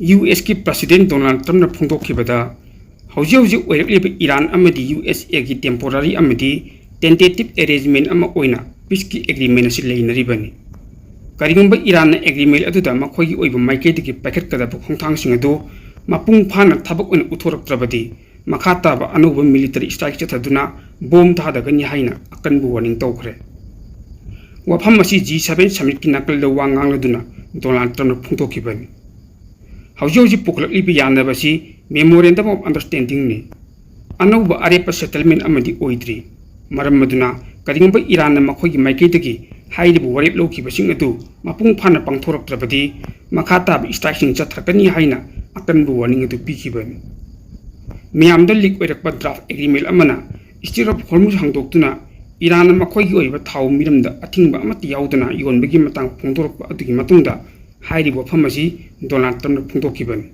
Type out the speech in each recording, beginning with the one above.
US की president Donald Trump ने फोंदोखिबदा हौजी ओइरक्लिबा Iran अमदी USA की टेम्पोररी अमदी टेंटेटिव अरेंजमेंट अमा ओइना पीस की एग्रीमेंट असि लेनरिबनी करिगुंबा ईरान एग्रीमेंट अदुदा मखोगी ओइबा माइकेदगी पैकेटकदब खोंथांगसिंग अदु मपुंग फाना थबक ओइन उथोरक्त्रबदी मखा ताबा अनौबा मिलिटरी स्ट्राइक चथदुना बोम थादगनी हाइना अकनबु वार्निंग तौखरे वफम असी G7 समिट की नकल वा nganglदुना डोनाल्ड ट्रम्प ने फोंदोखिबनी हौजी पुखलक्लिबा यानबसी मेमोरेंडम ऑफ अंडरस्टैंडिंग ने अनौबा अरेप सेटलमेंट अमदी ओइद्री मरम मदुना करिगुंबा ईरान न मखोगी माइकेदगी हाइरिबु वरेप लौखिबसिंग अदु मपुंग फाना पांगथोरक्त्रबदी मखा ताब स्ट्राइकिंग चथरकनी हाइना अकनबु वार्निंग अदु पिखिबनी मियामदा लीक ओइरकपा ड्राफ्ट एग्रीमेंट अमना स्टेट ऑफ हॉर्मुज हांगदोक्तुना ईरान मखोगी ओइबा थाव मिरमदा अथिंगबा अमति याउदना योनबगी मतंग फोंदोरकपा अदुगी मतुंगदा हाइरिबो फमसी डोनाल्ड ट्रम्प ने फोंदोखिबनी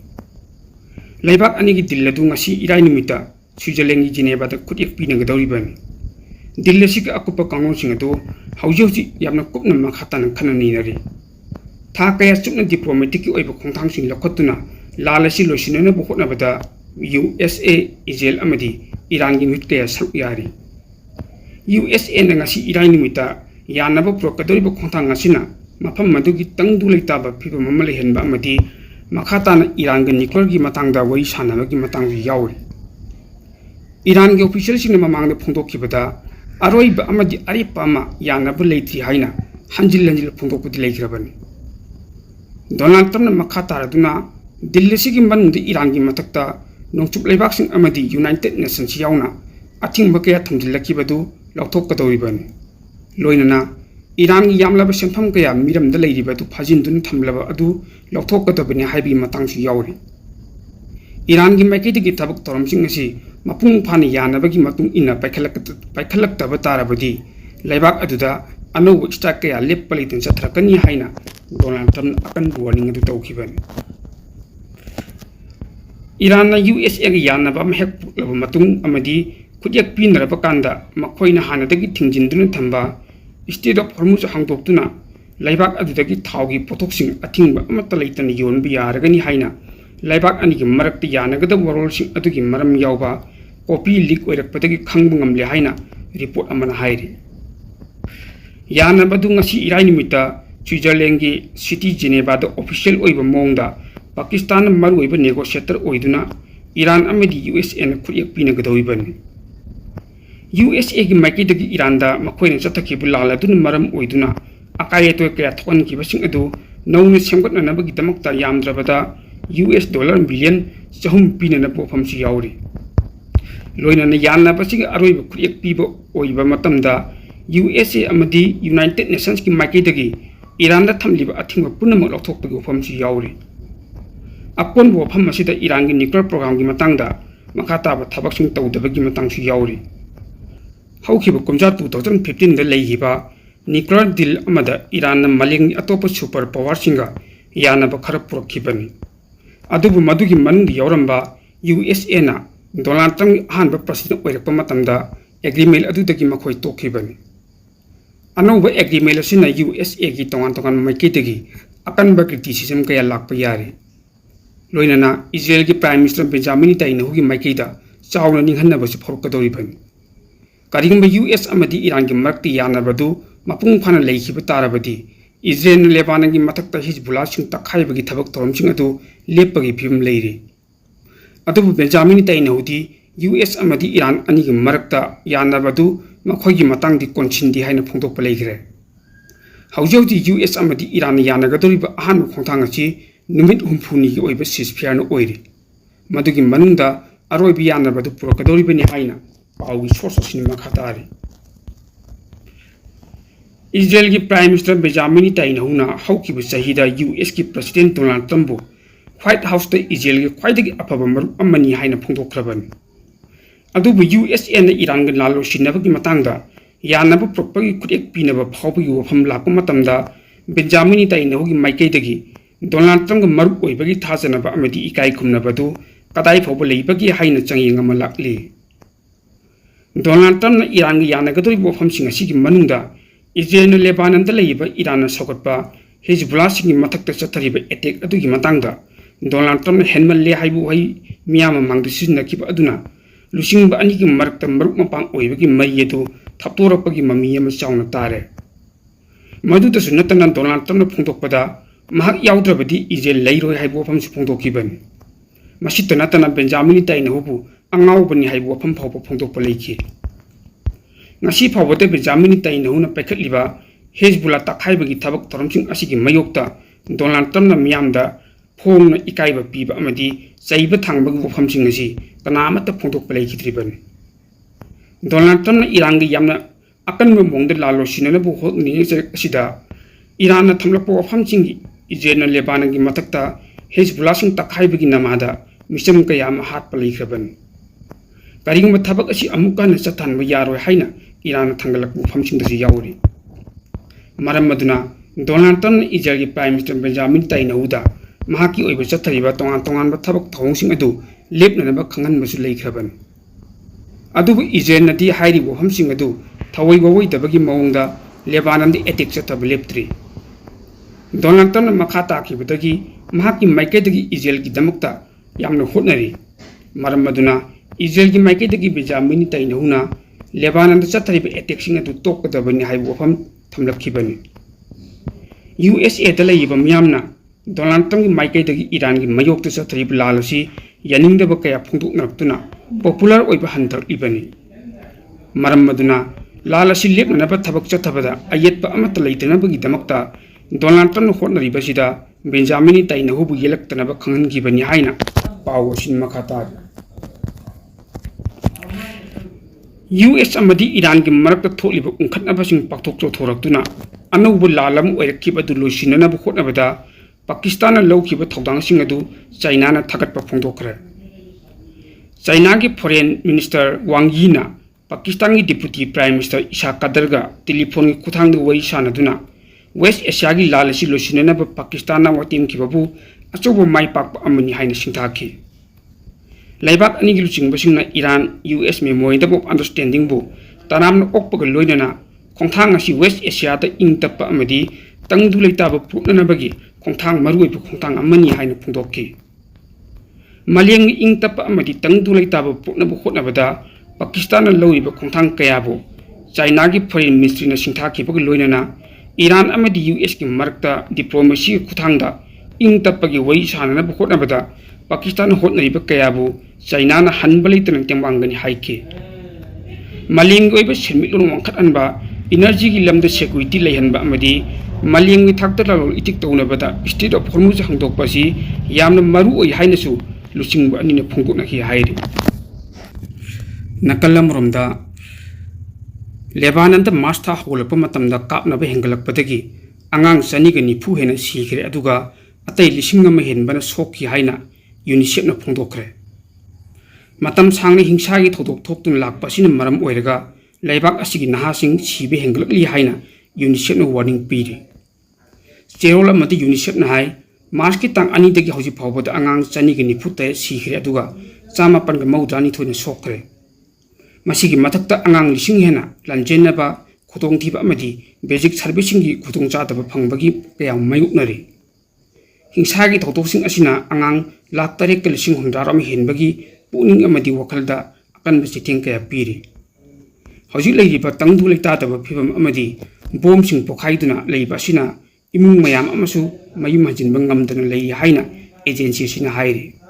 लेबाक अनिगी दिल अदु ngasi इराय निमिता स्विट्जरलैंड की जिनेवादा खुदिक पिनगदौरिबनी दिल असिग अकुपा कांगोसिंग अदु हौजी यामना कुपना मखातान खननीनरी था कया चुपना डिप्लोमेटिक की ओइबा खोंथांगसिंग लखतुना लाल असि लोसिनना बखोटनाबदा USA इजराइल अमदी ईरान की मिट कया सक यारी USA न ngasi इराय निमिता यानबा प्रोकदौरिबा खोंथांग असिना मफम मदुगी तंगदु लेताबा फिबम अमा लेहनबा अमदी मखाताना ईरान के न्यूक्लियर की मतंगदा वरी सानबगी मतंग यावरी ईरान के ऑफिशियल सिंह ममांग फोंदोखिबदा अरोइब अमदी अरेप अमा यानब लेथि हाइना हंजिल हंजिल फोंदोकपदि लेख्रबनी डोनाल्ड ट्रम्प ने मखा तारदुना दिल्ली सिगी मनुंग ईरान की मतकता नोंचुप लेबाकसिंग अमदी यूनाइटेड नेशंस यावना अथिंगबा कया थमजिल्लखिबदु लौथोकदौरिबनी लोइनना ईरान की यामलाबा सेंफम कया मिरमदा लेरिबदु फाजिनदुन थमलबा अदु लौथोकदबनी हाइबी मतंगसु यावरी ईरान की माइकेदगी थबक तौरमसिंग असि मपुंग फाना यानबगी मतुंग इना पाइखलक्तबा तारबदी लेबाक अदुदा अनौबा स्ट्राइक कया लेप्पा लेतन चथरकनी हाइना डोनाल्ड ट्रम्प अकनबु वार्निंग अदु तौखिबनी ईरान USA की यानबा महक पुलबा मतुंग अमदी खुदियक पिनरबा कांदा मखोइना हानदगी थिंजिनदुना थंबा स्टेट ऑफ हॉर्मुज हांगदोक्तुना लेबाक अदुदगी थावगी पोथोक्सिंग अथिंगबा अमत्ता लेतन योनबा यारगनी हाइना लेबाक अनिगी मरक्ति यानगदब वरोलसिंग अदुगी मरम यावबा कॉपी लीक ओइरकपदगी खंगबा ngamle हाइना रिपोर्ट अमना हाइरि यानबदु ngasi इराय निमिता स्विट्जरलैंड की सिटी जिनेवादा ऑफिशियल ओइबा मोंगदा पाकिस्तान मरु ओइबा नेगोशिएटर ओइदुना ईरान अमदी USA न खुदियक पिनगदौरिबनी USA की माइकेदगी ईरानदा मखोइना चथखिबु लालदुन मरम ओइदुना अकायतो कया थोनखिबसिंग अदु नौना सेमगतनबगीदमक्ता यामद्रबदा US डॉलर बिलियन 6 पिनना पोफमसु यावरी लोइनना यानबसिग अरोइबा खुदियक पिबा ओइबा मतमदा USA अमदी यूनाइटेड नेशंस की माइकेदगी ईरान थमलिबा अथिंगबा पुनमक लौथोकपगी वफमसु यावरी अकोनबो वफम असिदा ईरान की न्यूक्लियर प्रोग्राम की मतंगदा मखा ताबा थबकसिंग तौदबगी मतंगसु यावरी हौखिबा कुमजा 2015 दा लेहिबा न्यूक्लियर डील अमदा ईरान मलेंग अतोप सुपर पावर सिंगा यानबा खर पुरखिबनी अदुबु मदुगी मनुंग यावरंबा USA ना डोनाल्ड ट्रम्प अहानबा प्रेसिडेंट ओइरकपा मतमदा एग्रीमेंट अदुदगी मखोइ तोखिबनी अनौबा एग्रीमेंट असिना USA की तोंगान माइकेदगी अकनबा क्रिटिसिज्म कया लाक्पा यारी लोइनना इजराइल की प्राइम मिनिस्टर बेंजामिन नेतन्याहू की माइकेदा चावना निंहन्नबसु फरकदौरिबनी करिगुंबा US अमदी ईरान की मरक्ति यानबदु मपुंग फाना लेखिबा तारबदी इजराइल न लेबानन की मथक्ता हिजबुल्लाह सिंग तखाइबगी थबक तौरमसिंग अदु लेप्पगी फिल्म लेरी अदुबु बेंजामिन नेतन्याहूदी US अमदी ईरान अनी की मरक्ता यानबदु मखोगी मतंगदी कोनसिंदी हाइना फोंदोकपा लेखरे हौजी US अमदी ईरान यानगदौरिबा अहानबा खोंथांग असि नुमित हुमफुनी की ओइबा सीजफायर न ओइरी मदुगी मनुंगदा अरोइबा यानबदु पुरकदौरिबनी हाइना पाउगी सोर्स असिनि मखा तारी इजराइल की प्राइम मिनिस्टर बेंजामिन नेतन्याहूना हौखिबा चहिदा US की प्रेसिडेंट डोनाल्ड ट्रम्पबु व्हाइट हाउस दा इजराइल की ख्वाइदगी अफबा मरुप अमनी हाइना फोंदोखरबनी अदुबु USA न ईरान गा लालोसिनबगी मतंगदा यानबा पुरकपगी खुदियक पिनबा फावबगी वफम लाक्पा मतमदा बेंजामिन नेतन्याहू की माइकेदगी डोनाल्ड ट्रम्प मरुप ओइबगी थाजनबा अमदी इकाई खुमनबदु कदाई फावबा लेबगी हाइना चंगिंग अमा लाक्ली डोनाल्ड ट्रम्प न ईरान गा यानगदौरिबा वफमसिंग असिगी मनुंगदा इजराइल न लेबानन दा लेइबा ईरान न सौगटपा Hezbollah Singh मथक्ता चथरिबा attack अदुगी मतंगदा Donald Trump henmalle haibu hai miyama mangdu sizinnakiba aduna lusingba anigi marakta maruk mapang oibagi mai edu thaptorakpagi mami ama chauna tare madudasu natana Donald Trump phongtokpada mahak yaudravadi Israel leiroi haibu wafamsu phongtokibani masita natana Benjamin Netanyahu angawbani haibu wafam phawba phongtokpa leiki ngasi phawbada Benjamin Netanyahu na paikhatliba Hezbollah takhaibagi thabak thoramsing asigi mayokta Donald Trump na miyamda phongna ikaiba piba amadi chaiba thangbagi wafamsing asi kanamata phongtokpa leikidribani Donald Trump na Iran gi yamna akanba mongda lalo sinana bu hotni asida Iran na thamlakpa wafamsing Israel na Lebanon gi matakta Hezbollah sing takhaibagi namada misam kayama hatpa leikrabani karigumba thabak asi amuka na chathanba yaroi haina Iran na thangalakpa wafamsing dasi yauri maram maduna Donald Trump na Israel gi Prime Minister Benjamin Netanyahu da mahaki oiba chathariba tongan thabak thawngsing adu lepnanaba khanganbasu leikrabani adubu Israel nadi hairi wafamsing adu thawai wawai dabagi mawongda Lebanon di attack chathaba leptri Donald Trump na makha takibadagi mahaki maikaidagi Israel gi damakta yamna hotnari maram maduna Israel gi maikaidagi Benjamin Netanyahu na Lebanon da chathariba attack sing adu tokadabani haibu wafam thamlakhibani USA da laiba miyamna Donald Trump gi maikaidagi Iran gi mayokta chathariba lalasi yaningdaba kaya phongdoknaktuna popular oiba hantar ibani maram maduna lalasi lepnanaba thabak chathabada ayetpa amata leitanabagi damakta Donald Trump hotnaribasida Benjamin Netanyahu bu yelaktanaba khangangibani haina paw asin makhata US amadi Iran gi marakta tholiba unkhatnabasing pakthok thoraktuna anaubu lalam oirakibadu losinanabu hotnabada Pakistan lawkiba thawdangsing adu China na thagatpa phongdokre China ki Foreign Minister Wang Yi na Pakistan ki Deputy Prime Minister Ishaq Qadar ga telephone ki kuthangda wai sanaduna West Asia ki lalasi losinana ba Pakistan na watim ki babu achobo mai pak amani haina singthaki Laibak ani gi luchingba Iran US Memorandum of Understanding bu tanamna okpaga loinana khongthang asi West Asia da ingtappa amadi tangdu leitaba putnanabagi khongthang marui bu khongthang amani haina phongdokki Maleng ingtappa amadi tangdu leitaba putnabu hotnabada Pakistan lawriba khongthang kayabu China gi Foreign Ministry na singthakibagi loinana Iran amadi US ki marakta diplomacy kuthangda ingtappagi wai sananabu hotnabada Pakistan hotnariba kayabu China na hanbaleitana tembangani haike Maleng oiba sermitlon wangkhat anba energy gi lamda security leihanba amadi Maleng thakta lalol itik tawnabada State of Hormuz hangdokpasi yamna maru oi hainasu lusingba anina phongdokna hi hairi nakalam romda Lebanon da masta holapa matamda kapnaba hengalakpadagi angang saniga nifu hena sigre aduga atai lising ama henbana sokki haina UNICEF na phongdokre matam sangni hingsa gi thodok thoktun lakpasina maram oiraga laibak asigi nahasing sibe hengalakli haina UNICEF na warning piri Cherola mati UNICEF na hai Mars ki tang ani dagi hoji phawbada angang saniga nifu ta sigre aduga chama panga mawdani thoina sokre masigi matakta angang lising hena lanjenaba khudong thiba amadi basic servicing gi khudong chadaba phangbagi kaya mayuknari hingsagi thotosing asina angang lakh tarek ka lising hundaram henbagi puning amadi wakhalda akanba sitheng kaya piri hoji leiba tangdu leita daba phibam amadi bom sing pokhaiduna leiba sina imung mayam amasu mayum hajinba ngamdana lei haina agency sina hairi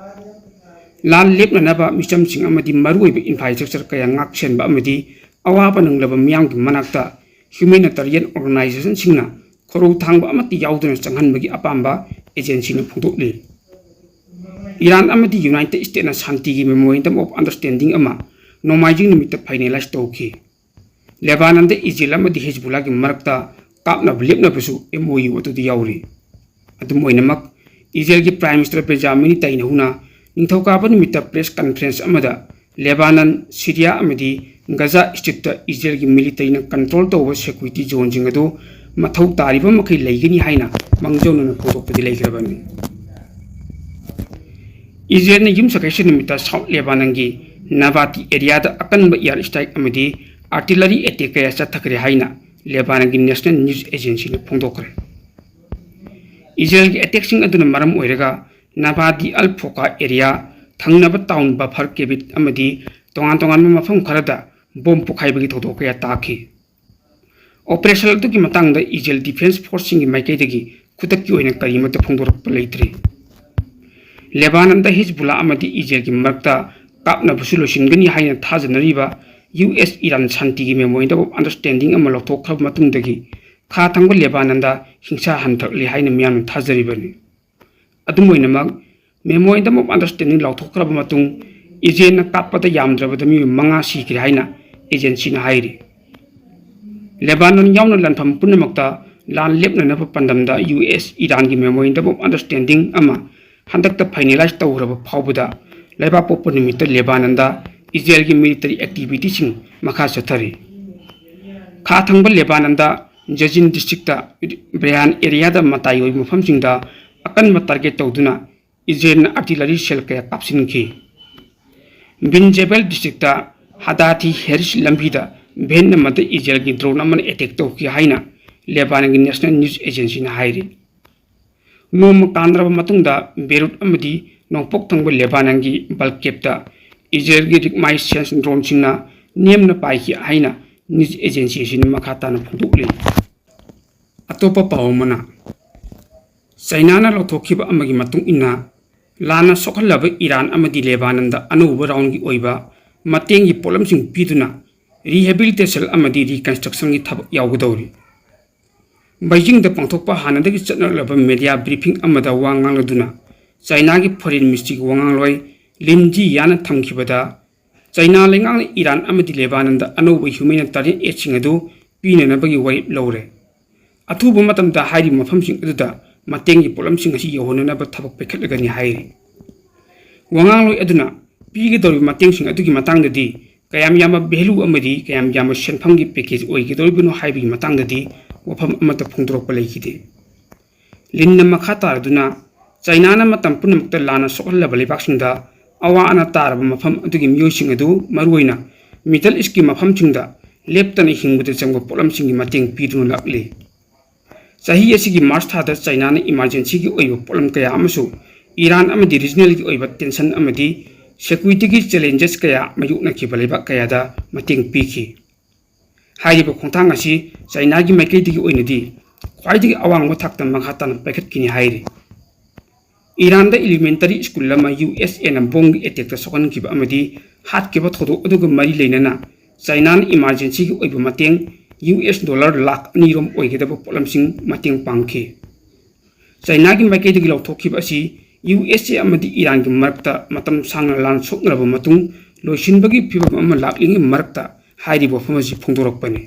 Lan lepna naba misam sing amadi maruiba infrastructure kaya ngaksen ba amadi awapa nanglaba miyam ki manakta humanitarian organization singna khoro thangba amati yauduna changhanbagi apamba agency na phungdokli Iran amadi United States na Shanti gi Memorandum of Understanding ama nomaijing nimita finalize tawki Lebanon da Israel amadi Hezbollah gi marakta kapna lepna basu MOU atu di yauri atu moinamak Israel gi Prime Minister Benjamin Netanyahu na Ningthokaba nimita press conference amada Lebanon, Syria amadi Gaza Strip Israel gi military na control tawba security zone jing adu mathau tariba makai leigani haina mangjona na photopadi leigrabani Israel na yum sakaisi nimita South Lebanon gi Nabati area da akanba air strike amadi artillery attack kaya chathakre haina Lebanon gi National News Agency na phongdokre Israel gi attack sing aduna maram oiraga Navadi Al-Foka area Thangnaba town buffer kebit amadi tongan tongan mafam kharada bom pokhaibagi thodok kaya taki operation adugi matangda Israel Defense Force singi maikaidagi khutakki oina karimata phongdorappa leitri Lebanon da Hezbollah amadi Israel gi markta kapna busulo singani haina thajanariba US Iran shanti gi memorandum of understanding ama lokthokhrab matungdagi kha thangba Lebanon da hingsa hanthakli haina miyam thajaribani adumoinamak memorandum of understanding lokthokhrab matung Israel na kapata yamdrabada mi manga sikri haina agency na hairi Lebanon yauna lanpham punamakta lan lepna na pandamda US Iran gi memorandum of understanding ama handakta finalize tawraba phawbuda laiba popo nimita Lebanon da Israel gi military activity sing makha chathari kha thangba Lebanon da Jazin district da Brian area da matai oi mafam singda akan ma target tawduna Israel na artillery shell kaya kapsinki Bin Jebel district da Hadathi Harris lambida ben mata Israel gi drone man attack tawki haina Lebanon gi national news agency na hairi Nom kandraba matungda Beirut amadi nongpok thangba Lebanon gi balkepta Israel gi rigmai sense drone singna nemna paiki haina news agency sin makhata na phudukle atopa pawmana China na lothokhiba amagi matung ina lana sokhalaba Iran amadi Lebanon da anuba round gi oiba mateng gi problem sing piduna rehabilitation amadi reconstruction gi thab yawgdawri Beijing da pangthokpa hanadagi chatnalaba media briefing amada wangang laduna China gi foreign ministry wangang loi Linji yana thamkhibada China lengang Iran amadi Lebanon da anuba humanitarian aid sing adu pinanabagi wai lawre athuba matamda hairi mafam sing aduda mateng gi problem sing asi yohonanaba thabak pekhatlagani hairi wangang loi aduna pigi dori mateng sing adugi matangdadi kayam yama value amadi kayam yama senpham gi package oigi dori bunu haibi matangdadi wafam amata phongdorokpa leikide linna makhata aduna China na matam punamukta lana sokhallaba lebaksingda awa ana taraba mafam adugi miyosing adu maruina middle east gi mafam singda leptana hingbuda changba problem sing gi mateng pidunu lakle Sahi asigi March thada China na emergency gi oiba problem kaya amasu Iran amadi regional gi oiba tension amadi security gi challenges kaya mayukna khibaleba kaya da mateng piki Haiba khongthang asi China gi maikaidigi oinadi khwaidigi awangba thakta makhatan paikhatkini hairi Iran da elementary school lama USA na bong attack ta sokan kiba amadi hat kiba thodo aduga mari leinana China na emergency gi oiba mateng US dollar lakh anirom oigedaba problem sing mateng pangkhe China gi maikaidigi lawthokhiba asi USA amadi Iran gi marakta matam sangna lan soknaba matung loisinbagi phibam ama laklingi marakta hairi bo phamaji phongdorokpani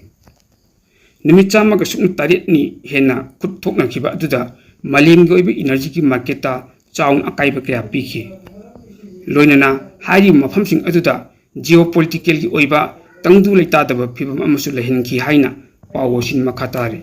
nimichama ga sukna tarit ni hena khut thokna khiba aduda malim gi oiba energy gi market ta chaung akaiba kaya pikhi loinana hairi mafam sing aduda geopolitical gi oiba tangdu leita daba phibam amasu lehin ki haina pawo sin makhatari